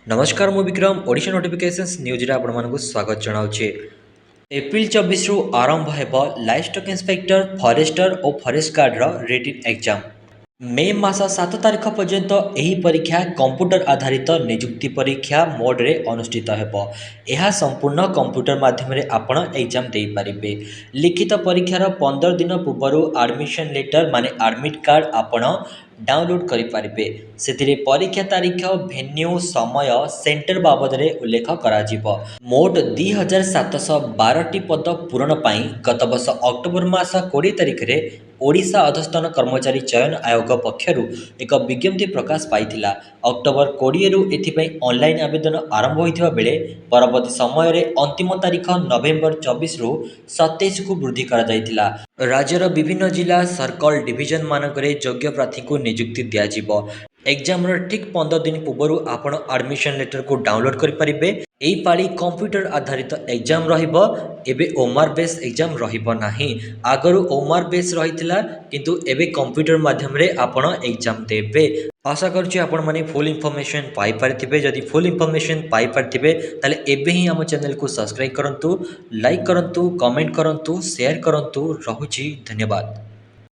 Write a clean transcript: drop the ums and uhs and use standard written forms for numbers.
नमस्कार मु Vikram Odisha notifications news रे आपण मानकु स्वागत जनाउछे। एप्रिल 24 रु आरंभ हेबो लाइफ स्टॉक इंस्पेक्टर फॉरेस्टर और फॉरेस्ट गार्ड रो रिटन एग्जाम। मे मास 7 तारिख पर्यंत एही परीक्षा कंप्यूटर आधारित नियुक्ति परीक्षा मोड रे अनुष्ठित हेबो। यह संपूर्ण कंप्यूटर माध्यम रे आपण एग्जाम देई परिबे। लिखित परीक्षार 15 दिन पूर्व एडमिशन लेटर माने एडमिट कार्ड आपण डाउनलोड करि परिबे। सेतिरे परीक्षा तारीख भेन्यू समय सेंटर बाबद रे उल्लेख करा जिवो। मोट 2712 टी पद पूरण पाई गत वर्ष अक्टोबर मास 20 तारिख रे ओडिशा अधस्थान कर्मचारी चयन आयोग पक्षरु एक विज्ञप्ति प्रकाश पाइथिला। अक्टोबर 20 रु एथिपई ऑनलाइन आवेदन आरंभ होइथिबा बेले परवर्ती समय रे अंतिम तारीख नवेम्बर 24 रु 27 को वृद्धि करा जाइथिला। राज्यर विभिन्न जिला सर्कल डिविजन मानकरे योग्य प्रार्थी को नियुक्ति दिया जिवो। एग्जाम ठीक 15 दिन पूर्व आपण एडमिशन लेटर को डाउनलोड करि परिबे। एई पाली कंप्यूटर आधारित एग्जाम रहिबो। एबे ओमार बेस एग्जाम रहिबो नाही। आगरु ओमार बेस रहितला किंतु एबे कंप्यूटर माध्यम रे आपण एग्जाम देबे। आशा करछि आपण माने फुल इन्फॉर्मेशन पाई पारथिबे। जदि फुल इन्फॉर्मेशन पाई पारथिबे ताले एबे ही हम चैनल को सब्सक्राइब करंतु, लाइक करंतु, कमेंट करंतु, शेयर करंतु। रहुछि धन्यवाद।